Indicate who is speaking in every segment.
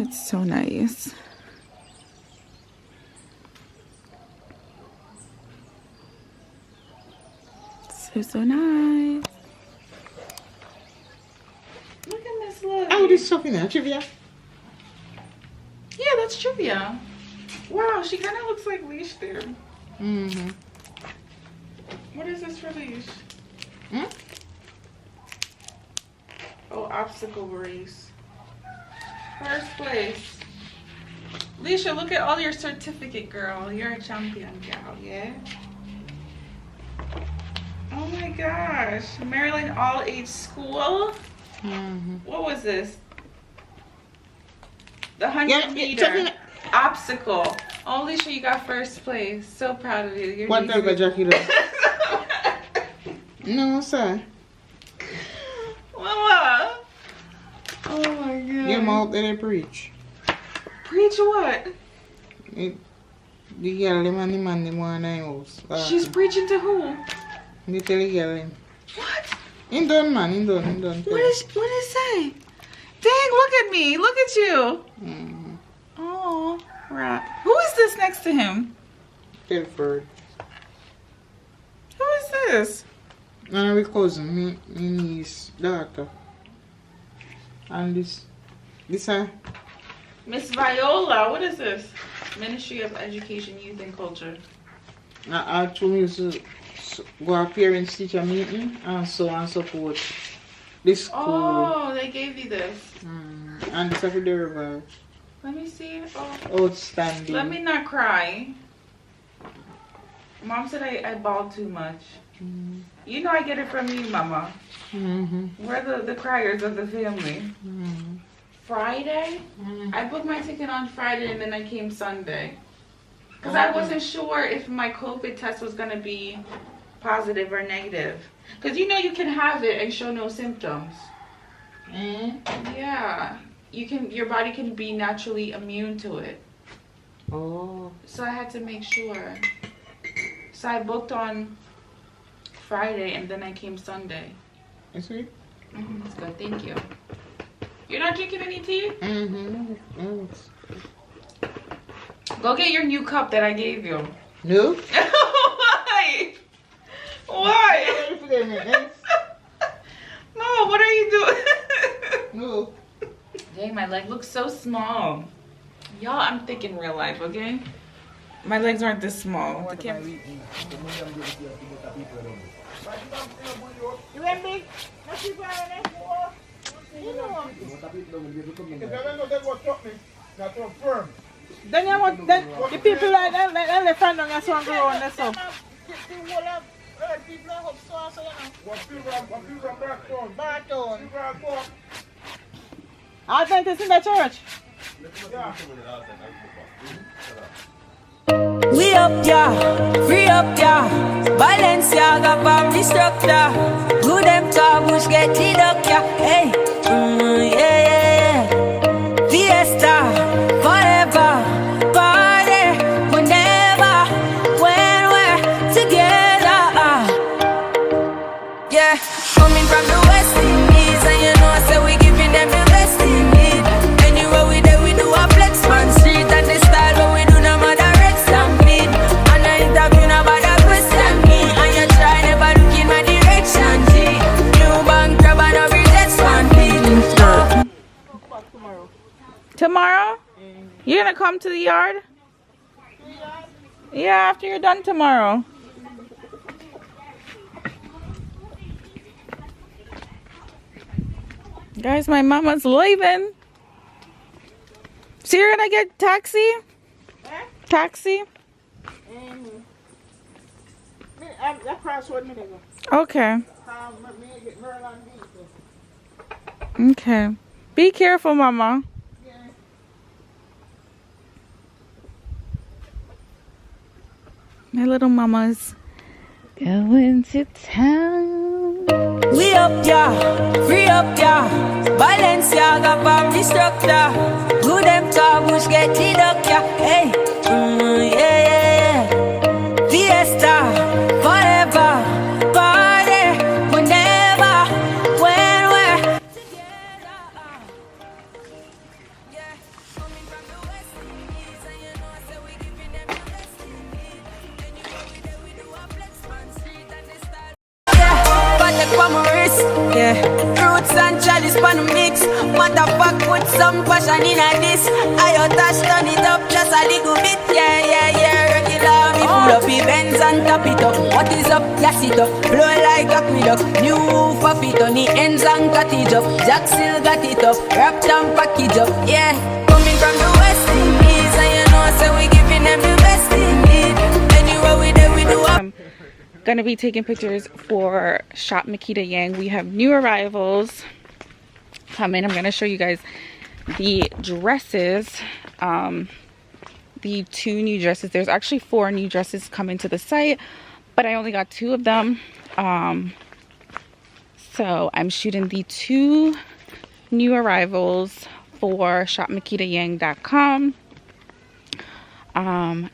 Speaker 1: It's so nice. So nice. Look at Miss Lily.
Speaker 2: Oh, this stuff in there, trivia.
Speaker 1: Yeah, that's trivia. Wow, she kind of looks like Leash there.
Speaker 2: Mm-hmm.
Speaker 1: What is this for Leash?
Speaker 2: Hmm?
Speaker 1: Oh, obstacle race. First place. Leisha, look at all your certificate, girl. You're a champion, gal, yeah? Oh my gosh. Maryland All-Age School?
Speaker 2: Mm-hmm.
Speaker 1: What was this? The 100 meter obstacle. Oh, Leisha, you got first place. So proud of you. You're
Speaker 2: What type of jacket? No, sir.
Speaker 1: Mama. Oh my god.
Speaker 2: Get them out there and preach.
Speaker 1: Preach what?
Speaker 2: The girl, them and the man, them want in the house.
Speaker 1: She's preaching to who?
Speaker 2: They tell the girl him.
Speaker 1: What?
Speaker 2: He done, man. He done.
Speaker 1: What is it say? Dang, look at me. Look at you.
Speaker 2: Mm-hmm.
Speaker 1: Oh, right. Who is this next to him?
Speaker 2: Telford.
Speaker 1: Who is this?
Speaker 2: My cousin, my niece, daughter. And this
Speaker 1: Miss Viola. What is this? Ministry of Education, Youth and Culture.
Speaker 2: I told me to go a parents teacher meeting and so on support this school.
Speaker 1: Oh, they gave you this.
Speaker 2: And this is for the river.
Speaker 1: Let me see. Oh.
Speaker 2: Outstanding.
Speaker 1: Let me not cry. Mom said I bawled too much.
Speaker 2: Mm-hmm.
Speaker 1: You know I get it from you, Mama.
Speaker 2: Mm-hmm.
Speaker 1: We're the criers of the family.
Speaker 2: Mm-hmm.
Speaker 1: Friday?
Speaker 2: Mm-hmm.
Speaker 1: I booked my ticket on Friday and then I came Sunday. Because I wasn't sure if my COVID test was going to be positive or negative. Because you know you can have it and show no symptoms.
Speaker 2: Mm-hmm.
Speaker 1: Yeah. Your body can be naturally immune to it.
Speaker 2: Oh.
Speaker 1: So I had to make sure. So I booked on Friday and then I came Sunday.
Speaker 2: You see?
Speaker 1: That's good. Thank you. You're not drinking any tea?
Speaker 2: Mm-hmm.
Speaker 1: Go get your new cup that I gave you.
Speaker 2: No?
Speaker 1: Why? Why? No, what are you doing?
Speaker 2: No.
Speaker 1: Dang, my leg looks so small. Y'all, I'm thick in real life, okay? My legs aren't this small. I can't...
Speaker 3: Then you want the people like that, they find on us one grow on this up. Adventist in the church.
Speaker 4: We up, yeah, free up, yeah. Balenciaga, palm destructor. Do them taboos get lit up, yeah. Hey, yeah. Fiesta, forever. Party, whenever, when we're together. Yeah, coming from the West Indies, and you know I say we giving them the best in need. Anywhere we there, we do a flex man street, and the style what we do no matter red stampede. And I interview about that question me, and you try never look in my direction. G, new bank grab and every just one beat.
Speaker 1: Tomorrow? You're gonna come to the yard? Yeah, after you're done tomorrow. Guys, my mama's leaving. So you're gonna get taxi? Taxi?
Speaker 3: That crossroad minute ago.
Speaker 1: Okay. Okay. Be careful, mama. My little mama's going to town.
Speaker 4: We up, yeah, free up, yeah. Balenciaga, palm destructor. Do them taboos get lit up, yeah. Hey, yeah. Fiesta, forever. Party, whenever, when we're together. Yeah. yeah. Roots and chalice pan mix. Motherfuck put some passion in a this. I touch turn it up just a little bit, yeah, yeah, yeah. Regular me full up events and top it up. What is up? Gas it up, blow like aqueduct. New for feet on the ends and cut it up. Jack still got it up, wrapped and package up, yeah. Coming from the West Indies, and you know, so we giving them the best indeed. Anywhere we there, we do up.
Speaker 1: Gonna be taking pictures for Shop Makeda Yang. We have new arrivals coming. I'm gonna show you guys the dresses, the 2 new dresses. There's actually 4 new dresses coming to the site, but I only got 2 of them. So I'm shooting the 2 new arrivals for shopmakedayang.com.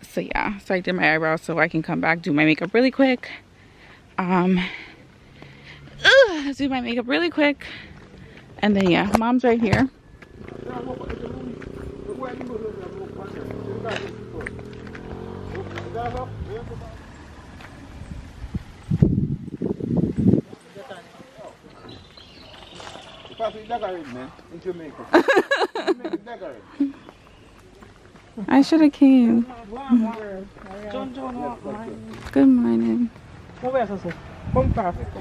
Speaker 1: So yeah, so I did my eyebrows so I can come back, do my makeup really quick. Do my makeup really quick. And then yeah, mom's right here. I should have came. Good morning.
Speaker 3: Come perfect.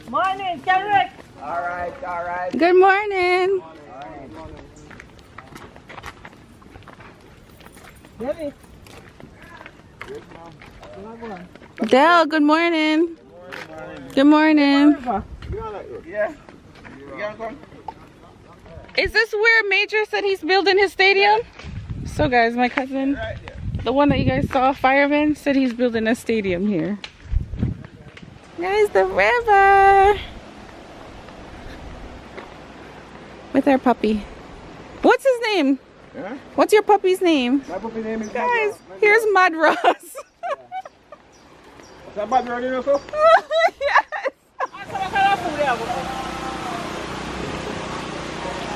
Speaker 3: Morning, Kerr.
Speaker 5: All right.
Speaker 1: Good morning.
Speaker 3: Ready?
Speaker 1: Dell, good morning. Good morning.
Speaker 5: Yeah.
Speaker 1: Is this where Major said he's building his stadium? So guys, my cousin, the one that you guys saw, Fireman, said he's building a stadium here. There's the river. With our puppy. What's his name?
Speaker 5: Huh?
Speaker 1: What's your puppy's name?
Speaker 5: My puppy name is
Speaker 1: Guys, here's Mud Ross.
Speaker 5: Is that bad running also?
Speaker 1: Yes.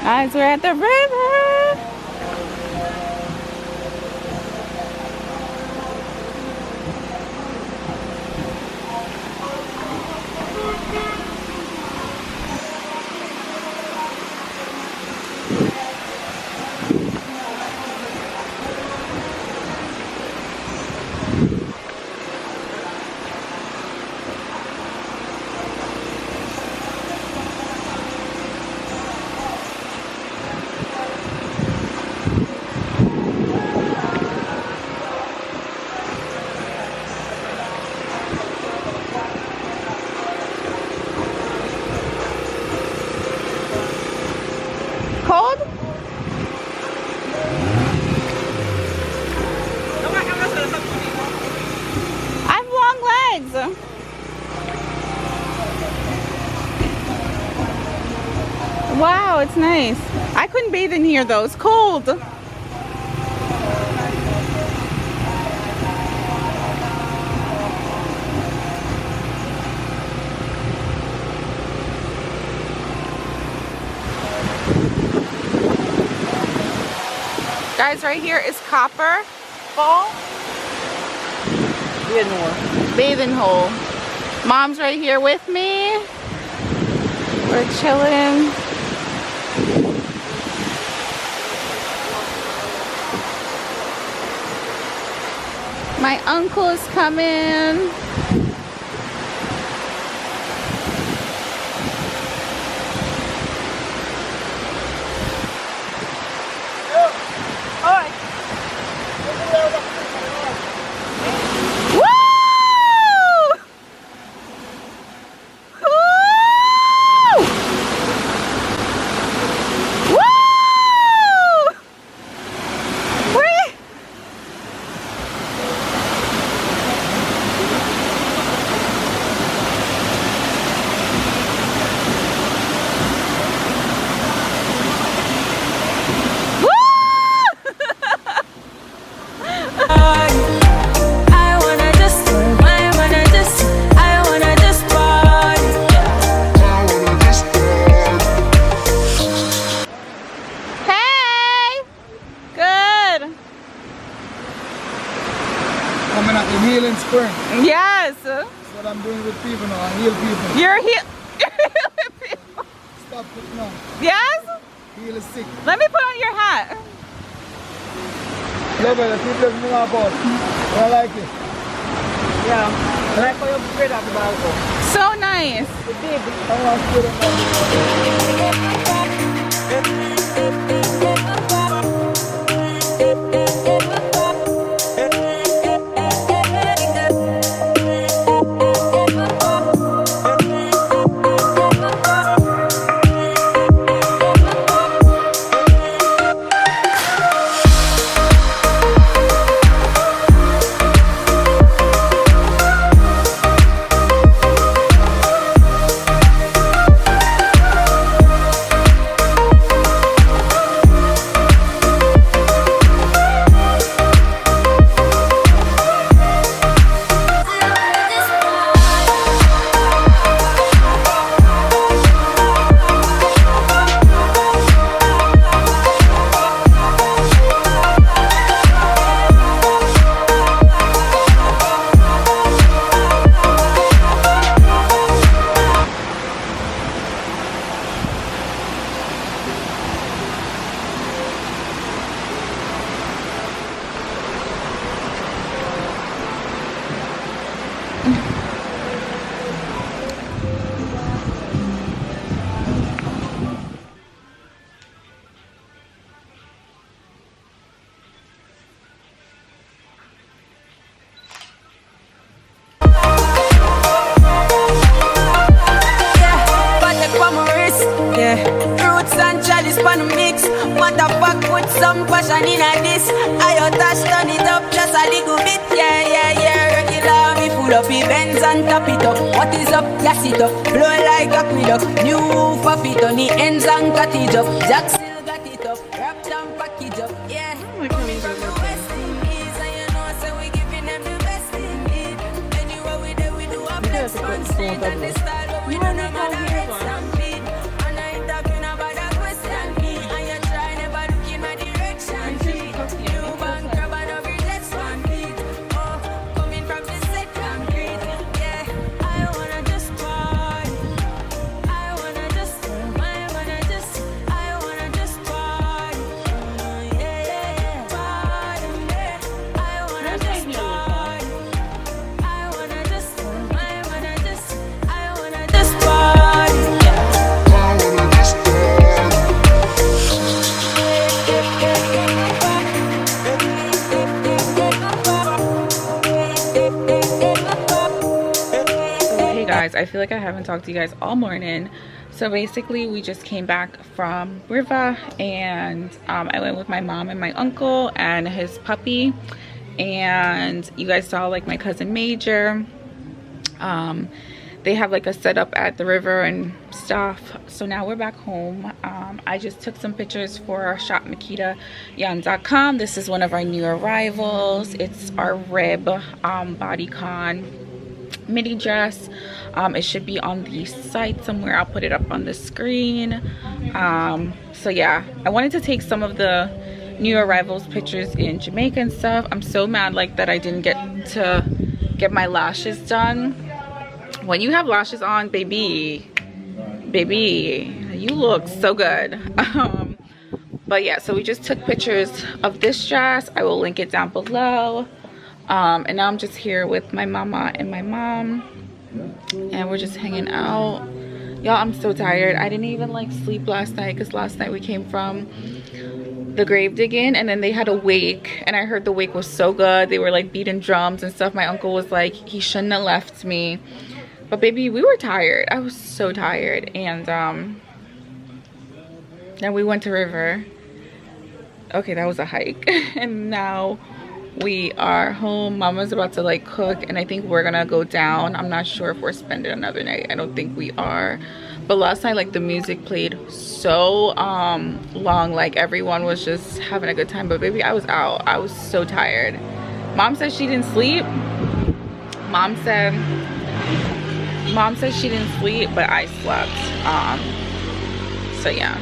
Speaker 1: Guys, we're at the river. Cold? I have long legs. Wow, it's nice. I couldn't bathe in here though, it's cold. Guys, right here is Copper Fall bathing hole. Mom's right here with me. We're chilling. My uncle is coming.
Speaker 5: Coming at the healing spring.
Speaker 3: Yes.
Speaker 5: That's what I'm doing with people now. I heal people.
Speaker 3: You're healing people.
Speaker 5: Stop putting on.
Speaker 3: Yes?
Speaker 5: Heal is sick.
Speaker 3: Let me put on your hat.
Speaker 5: Love it. People live in our boat. I like it.
Speaker 3: Yeah. I like how you spread out the balcony. So nice.
Speaker 5: I want to put it on.
Speaker 4: Put some passion in this. I touch, turn it up just a little bit. Yeah. Regular, we full up events and top it up. What is up? Gas it up. Blow like a aqueduct. New for fit on the ends and cut it up. Jack still got it up. Wrapped and package up. Yeah. From the West Indies, and you know, so we giving them the best indeed. Anywhere we do, we do a flex on street and the style, but we do no matter red stampede. And I ain't talking about a question me. And you try never look in my direction. New bank grab and every next one beat. Oh, coming from the second grade. Yeah, I wanna just party. I wanna just party. Yeah, party. I wanna just party. I wanna just party.
Speaker 1: Hey guys, I feel like I haven't talked to you guys all morning. So basically we just came back from Riva, and I went with my mom and my uncle and his puppy, and you guys saw like my cousin Major. They have like a setup at the river and stuff. So now we're back home. I just took some pictures for our shop MakedaYarn.com. This is one of our new arrivals. It's our rib bodycon midi dress. It should be on the site somewhere. I'll put it up on the screen. So yeah, I wanted to take some of the new arrivals pictures in Jamaica and stuff. I'm so mad like that I didn't get to get my lashes done. When you have lashes on, baby, you look so good. But yeah, so we just took pictures of this dress. I will link it down below. And now I'm just here with my mama and my mom, and we're just hanging out. Y'all, I'm so tired. I didn't even like sleep last night because last night we came from the grave digging, and then they had a wake, and I heard the wake was so good. They were like beating drums and stuff. My uncle was like, he shouldn't have left me. But baby, we were tired. I was so tired. And then we went to River. Okay, that was a hike. And now we are home. Mama's about to like cook, and I think we're gonna go down. I'm not sure if we're spending another night. I don't think we are. But last night, like, the music played so long. Like, everyone was just having a good time. But baby, I was out. I was so tired. Mom said she didn't sleep. Mom said she didn't sleep, but I slept. So yeah,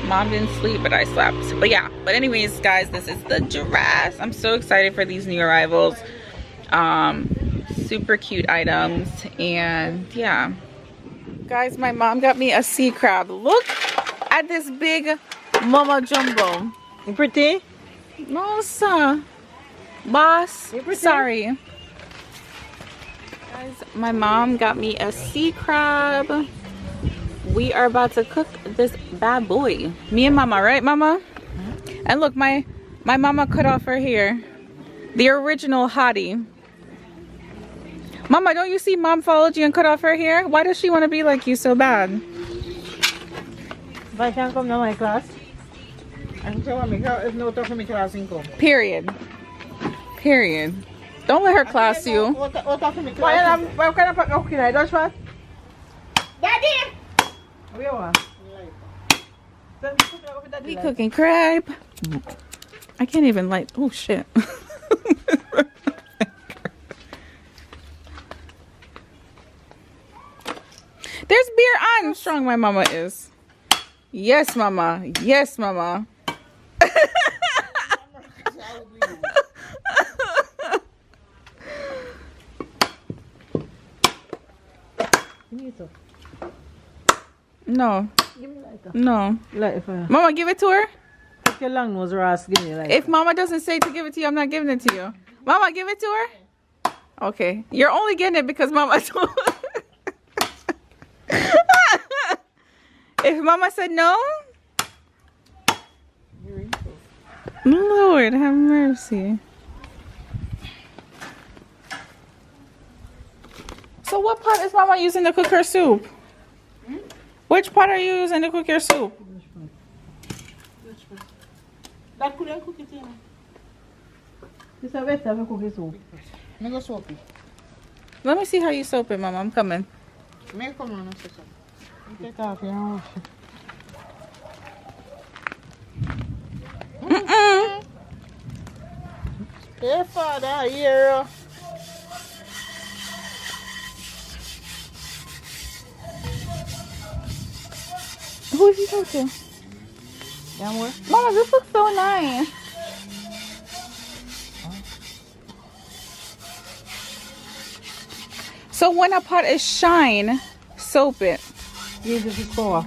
Speaker 1: Mom didn't sleep, but I slept. But yeah, but anyways guys, this is the dress. I'm so excited for these new arrivals. Super cute items, and yeah. Guys, my mom got me a sea crab. Look at this big mama jumbo.
Speaker 3: Pretty?
Speaker 1: No, sir. Boss, sorry. Guys, my mom got me a sea crab. We are about to cook this bad boy. Me and mama, right, mama? And look, my mama cut off her hair. The original hottie. Mama, don't you see mom followed you and cut off her hair? Why does she want to be like you so bad?
Speaker 3: If I can come to my class. I'm telling me, if no talk to me class income.
Speaker 1: Period. Period. Don't let her class you.
Speaker 3: What talk to me class? Why can I pack up here? That's what? Daddy! Where you are?
Speaker 1: We cooking crab. I can't even light. Oh shit. There's beer on. How strong my mama is. Yes, mama. Yes, mama. No.
Speaker 3: Give me lighter.
Speaker 1: No.
Speaker 3: Lighter for you.
Speaker 1: Mama, give it to her.
Speaker 3: Take your long nose, Ross. Give me lighter.
Speaker 1: If mama doesn't say to give it to you, I'm not giving it to you. Mama, give it to her. Okay. You're only getting it because mama told. If mama said no. Lord, have mercy. So what pot is mama using to cook her soup? Which pot are you using to cook your soup?
Speaker 3: That couldn't cook it in. This is better to cook it soup.
Speaker 2: Me go soap it.
Speaker 1: Let me see how you soap it, mama. I'm coming.
Speaker 2: Me come on and say something.
Speaker 3: Take off your house. Hey, father, here.
Speaker 1: Who is he talking to?
Speaker 3: Down where?
Speaker 1: Mama, this looks so nice. So when a pot is shine, soap it.
Speaker 3: Use this is power.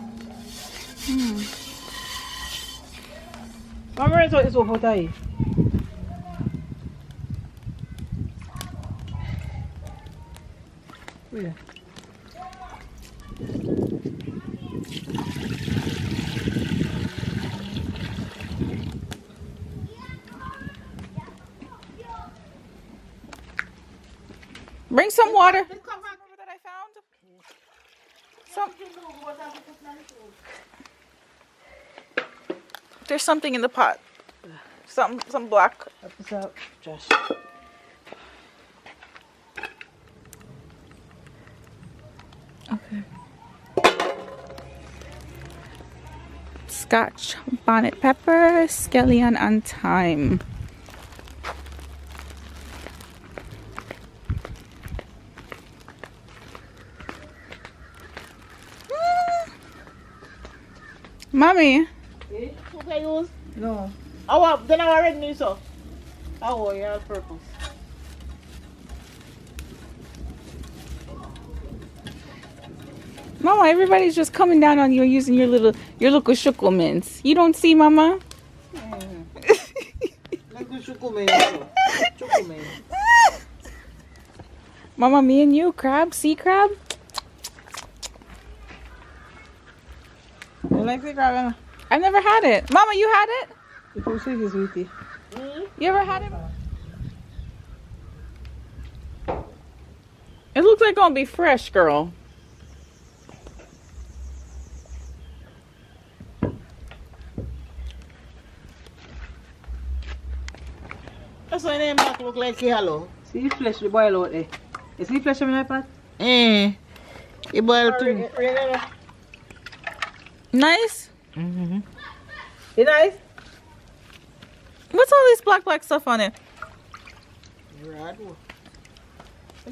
Speaker 3: Mama, it's what over there. Where?
Speaker 1: Bring some water. That I found. There's something in the pot. Some black.
Speaker 3: What's up, Josh?
Speaker 1: Okay. Scotch bonnet pepper, scallion, and thyme. Mommy.
Speaker 3: What I use? No. Oh, then I already knew so. Oh, yeah, purpose.
Speaker 1: Mama, everybody's just coming down on you and using your little shucklements. You don't see, Mama?
Speaker 3: Like the shuckleman.
Speaker 1: Mama, me and you, crab, sea crab.
Speaker 3: You like the crab?
Speaker 1: I've never had it. Mama, you had it?
Speaker 3: It's so sweet, sweetie.
Speaker 1: You ever had it? It looks like it's gonna be fresh, girl.
Speaker 3: That's why name back look like hello. See the flesh, the boil out there. You see the flesh in my pot? It boiled too.
Speaker 1: Nice?
Speaker 3: Mm-hmm. It nice?
Speaker 1: What's all this black stuff on it?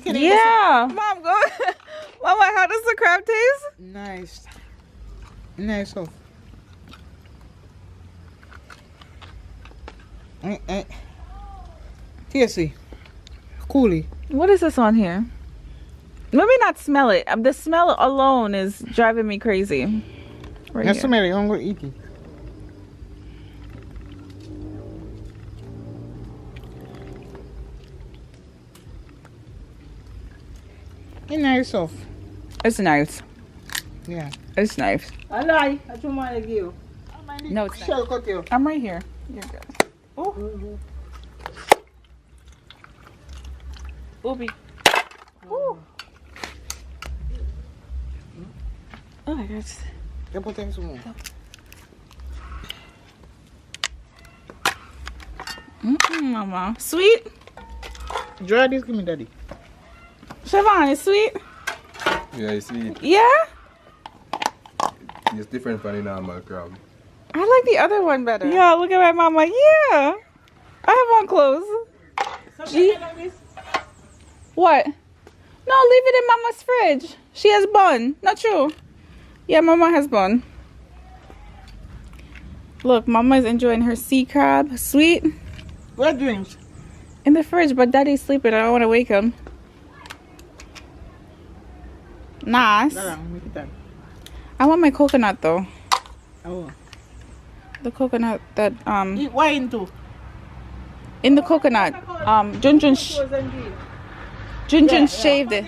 Speaker 1: Yeah. Mom, go. Mama, how does the crab taste?
Speaker 2: Nice. Nice. Oh. Tasty. Coolie.
Speaker 1: What is this on here? Let me not smell it. The smell alone is driving me crazy. Right
Speaker 2: That's
Speaker 1: here.
Speaker 2: somebody I'm gonna eat it. It's nice off.
Speaker 1: It's nice.
Speaker 2: Yeah.
Speaker 1: It's nice.
Speaker 3: I lie. That's what I give you.
Speaker 1: No, it's
Speaker 2: Shell
Speaker 1: not.
Speaker 2: cut you.
Speaker 1: I'm right here. You're good. Oh. Ooby. Ooh. Oh my gosh.
Speaker 2: You put in some more.
Speaker 1: Mama. Sweet?
Speaker 2: Dry this, give me daddy.
Speaker 1: Siobhan, is sweet?
Speaker 6: Yeah, it's sweet.
Speaker 1: Yeah?
Speaker 6: It's different from the normal crab.
Speaker 1: I like the other one better. Yeah, look at my mama. Yeah. I have on clothes. Gee. What? No, leave it in mama's fridge. She has bun. Not true. Yeah, mama has bun. Look, mama is enjoying her sea crab. Sweet.
Speaker 2: Where drinks?
Speaker 1: In the fridge, but daddy's sleeping. I don't want to wake him. Nice.
Speaker 2: Make it that.
Speaker 1: I want my coconut though.
Speaker 2: Oh.
Speaker 1: The coconut that
Speaker 2: Eat wine too.
Speaker 1: in the coconut Junjun shaved it.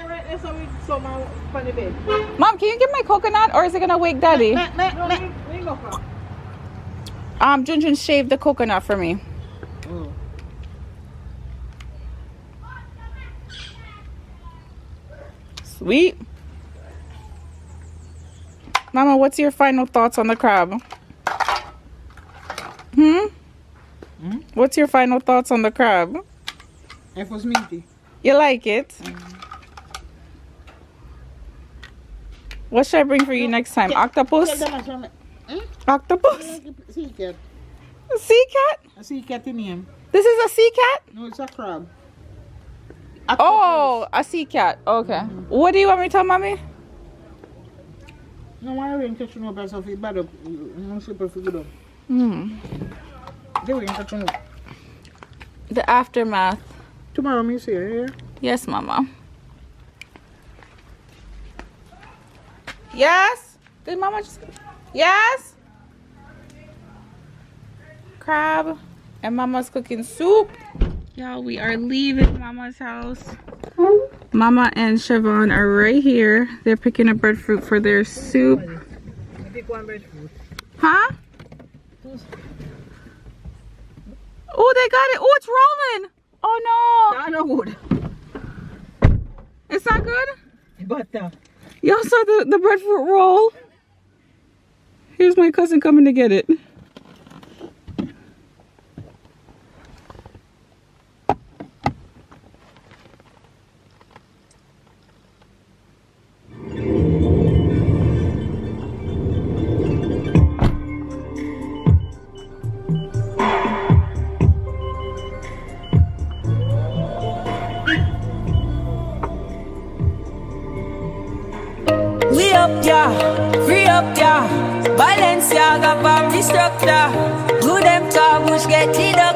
Speaker 1: Mom, can you get my coconut or is it gonna wake daddy? Junjun shaved the coconut for me.
Speaker 2: Oh.
Speaker 1: Sweet. Mama, what's your final thoughts on the crab? What's your final thoughts on the crab?
Speaker 2: It was meaty.
Speaker 1: You like it? What should I bring for you next time? Octopus? Octopus?
Speaker 2: Sea cat.
Speaker 1: Sea cat?
Speaker 2: A sea cat in him.
Speaker 1: This is a sea cat?
Speaker 2: No, it's a crab.
Speaker 1: Oh, a sea cat. Okay. What do you want me to tell mommy?
Speaker 2: No, why are you catching up yourself? It's bad up. No super for good up. They were catching up.
Speaker 1: The aftermath.
Speaker 2: Tomorrow, me see you here.
Speaker 1: Yes, mama. Yes? Did mama just... Yes? Crab. And mama's cooking soup. Y'all, we are leaving mama's house. Mama and Siobhan are right here. They're picking up breadfruit for their soup. Huh? Oh, they got it. Oh, it's rolling. Oh, no.
Speaker 3: That's no good.
Speaker 1: It's not good?
Speaker 3: Butter.
Speaker 1: Y'all saw the breadfruit roll? Here's my cousin coming to get it.
Speaker 4: We up, yeah, free up, yeah. Balenciaga from the structure. Do them car bush get it up.